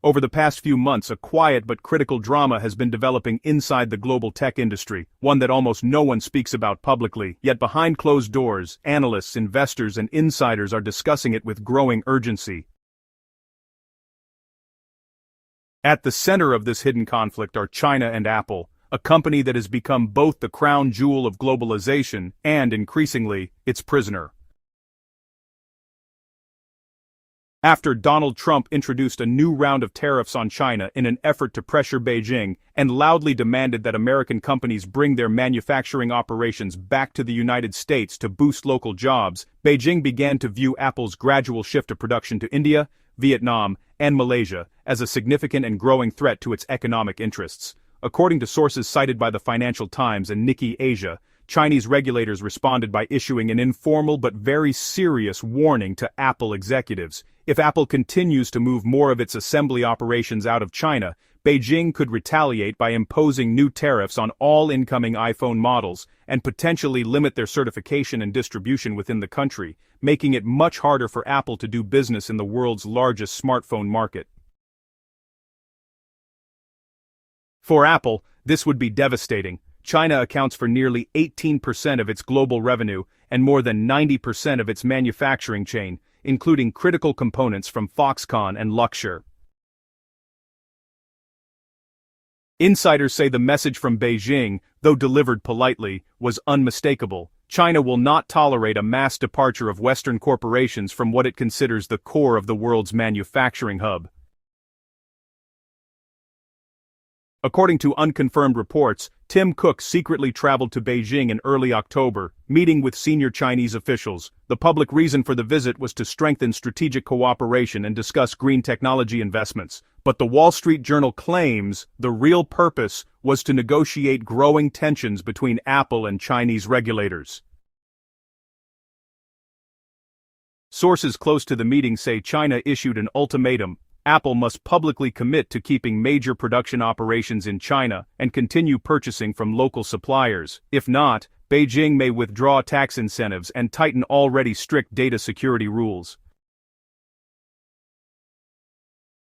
Over the past few months, a quiet but critical drama has been developing inside the global tech industry, one that almost no one speaks about publicly, yet behind closed doors, analysts, investors, and insiders are discussing it with growing urgency. At the center of this hidden conflict are China and Apple, a company that has become both the crown jewel of globalization and, increasingly, its prisoner. After Donald Trump introduced a new round of tariffs on China in an effort to pressure Beijing and loudly demanded that American companies bring their manufacturing operations back to the United States to boost local jobs, Beijing began to view Apple's gradual shift of production to India, Vietnam, and Malaysia as a significant and growing threat to its economic interests. According to sources cited by the Financial Times and Nikkei Asia, Chinese regulators responded by issuing an informal but very serious warning to Apple executives. If Apple continues to move more of its assembly operations out of China, Beijing could retaliate by imposing new tariffs on all incoming iPhone models and potentially limit their certification and distribution within the country, making it much harder for Apple to do business in the world's largest smartphone market. For Apple, this would be devastating. China accounts for nearly 18% of its global revenue and more than 90% of its manufacturing chain, including critical components from Foxconn and Luxshare. Insiders say the message from Beijing, though delivered politely, was unmistakable. China will not tolerate a mass departure of Western corporations from what it considers the core of the world's manufacturing hub. According to unconfirmed reports, Tim Cook secretly traveled to Beijing in early October, meeting with senior Chinese officials. The public reason for the visit was to strengthen strategic cooperation and discuss green technology investments. But the Wall Street Journal claims the real purpose was to negotiate growing tensions between Apple and Chinese regulators. Sources close to the meeting say China issued an ultimatum. Apple must publicly commit to keeping major production operations in China and continue purchasing from local suppliers. If not, Beijing may withdraw tax incentives and tighten already strict data security rules.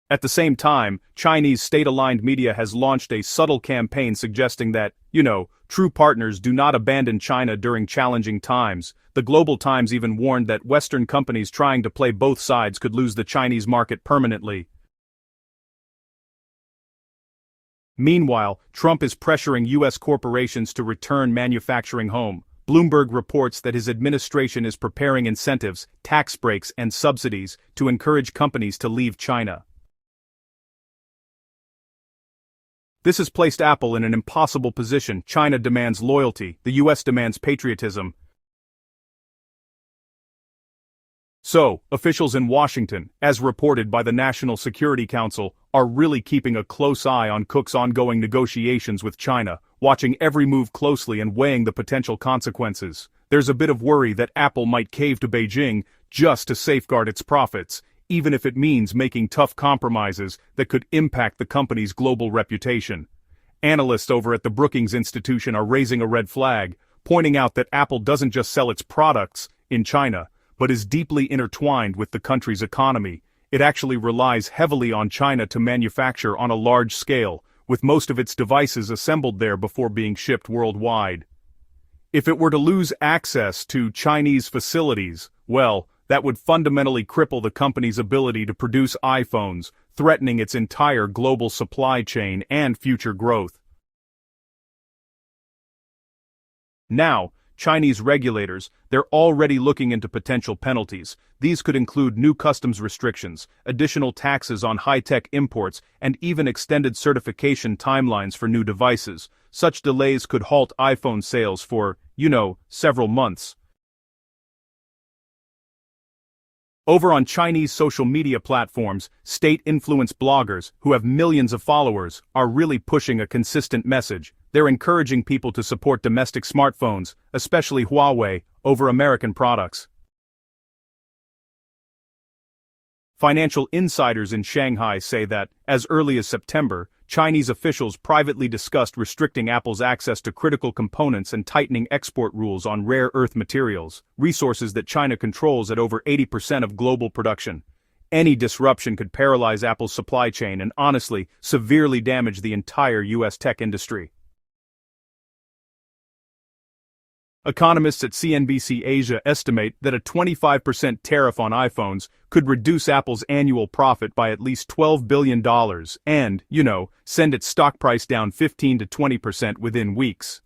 At the same time, Chinese state-aligned media has launched a subtle campaign suggesting that, true partners do not abandon China during challenging times. The Global Times even warned that Western companies trying to play both sides could lose the Chinese market permanently. Meanwhile, Trump is pressuring U.S. corporations to return manufacturing home. Bloomberg reports that his administration is preparing incentives, tax breaks, and subsidies to encourage companies to leave China. This has placed Apple in an impossible position. China demands loyalty, the US demands patriotism. So, officials in Washington, as reported by the National Security Council, are really keeping a close eye on Cook's ongoing negotiations with China, watching every move closely and weighing the potential consequences. There's a bit of worry that Apple might cave to Beijing just to safeguard its profits, even if it means making tough compromises that could impact the company's global reputation. Analysts over at the Brookings Institution are raising a red flag, pointing out that Apple doesn't just sell its products in China, but is deeply intertwined with the country's economy. It actually relies heavily on China to manufacture on a large scale, with most of its devices assembled there before being shipped worldwide. If it were to lose access to Chinese facilities, well, that would fundamentally cripple the company's ability to produce iPhones, threatening its entire global supply chain and future growth. Now, Chinese regulators, they're already looking into potential penalties. These could include new customs restrictions, additional taxes on high-tech imports, and even extended certification timelines for new devices. Such delays could halt iPhone sales for, several months. Over on Chinese social media platforms, state-influenced bloggers, who have millions of followers, are really pushing a consistent message. They're encouraging people to support domestic smartphones, especially Huawei, over American products. Financial insiders in Shanghai say that, as early as September, Chinese officials privately discussed restricting Apple's access to critical components and tightening export rules on rare earth materials, resources that China controls at over 80% of global production. Any disruption could paralyze Apple's supply chain and honestly, severely damage the entire US tech industry. Economists at CNBC Asia estimate that a 25% tariff on iPhones could reduce Apple's annual profit by at least $12 billion and, send its stock price down 15 to 20% within weeks.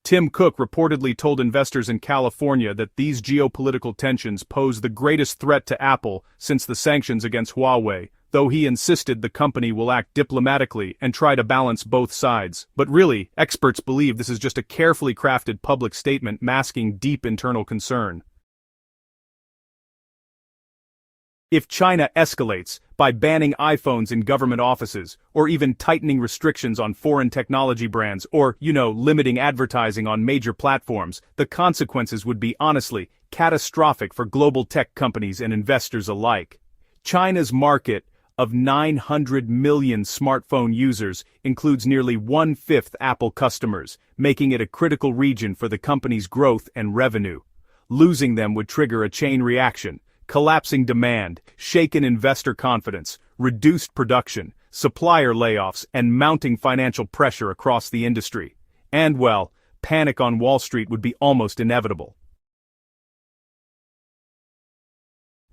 Tim Cook reportedly told investors in California that these geopolitical tensions pose the greatest threat to Apple since the sanctions against Huawei, though he insisted the company will act diplomatically and try to balance both sides. But really, experts believe this is just a carefully crafted public statement masking deep internal concern. If China escalates by banning iPhones in government offices, or even tightening restrictions on foreign technology brands, or, limiting advertising on major platforms, the consequences would be honestly catastrophic for global tech companies and investors alike. China's market of 900 million smartphone users includes nearly 1/5 Apple customers, making it a critical region for the company's growth and revenue. Losing them would trigger a chain reaction, collapsing demand, shaken investor confidence, reduced production, supplier layoffs, and mounting financial pressure across the industry. And panic on Wall Street would be almost inevitable.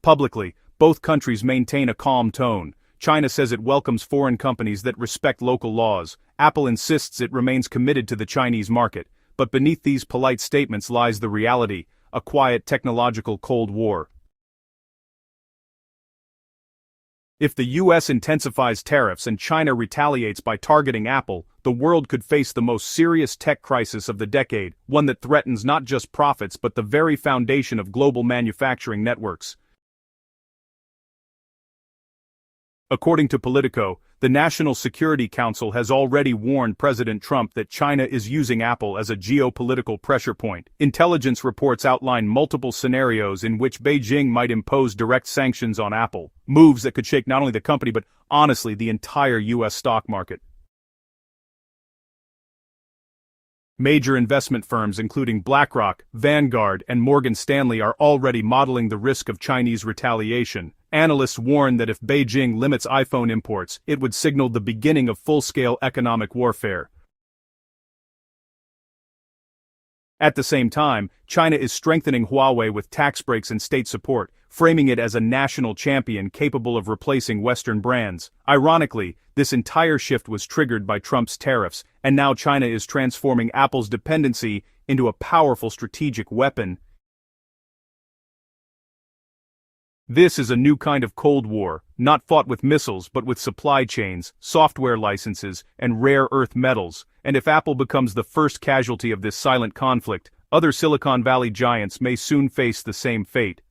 Publicly, both countries maintain a calm tone. China says it welcomes foreign companies that respect local laws. Apple insists it remains committed to the Chinese market. But beneath these polite statements lies the reality, a quiet technological Cold War. If the US intensifies tariffs and China retaliates by targeting Apple, the world could face the most serious tech crisis of the decade, one that threatens not just profits but the very foundation of global manufacturing networks. According to Politico, the National Security Council has already warned President Trump that China is using Apple as a geopolitical pressure point. Intelligence reports outline multiple scenarios in which Beijing might impose direct sanctions on Apple, moves that could shake not only the company but, honestly, the entire US stock market. Major investment firms including BlackRock, Vanguard, and Morgan Stanley are already modeling the risk of Chinese retaliation. Analysts warn that if Beijing limits iPhone imports, it would signal the beginning of full-scale economic warfare. At the same time, China is strengthening Huawei with tax breaks and state support, framing it as a national champion capable of replacing Western brands. Ironically, this entire shift was triggered by Trump's tariffs, and now China is transforming Apple's dependency into a powerful strategic weapon. This is a new kind of Cold War, not fought with missiles but with supply chains, software licenses, and rare earth metals, and if Apple becomes the first casualty of this silent conflict, other Silicon Valley giants may soon face the same fate.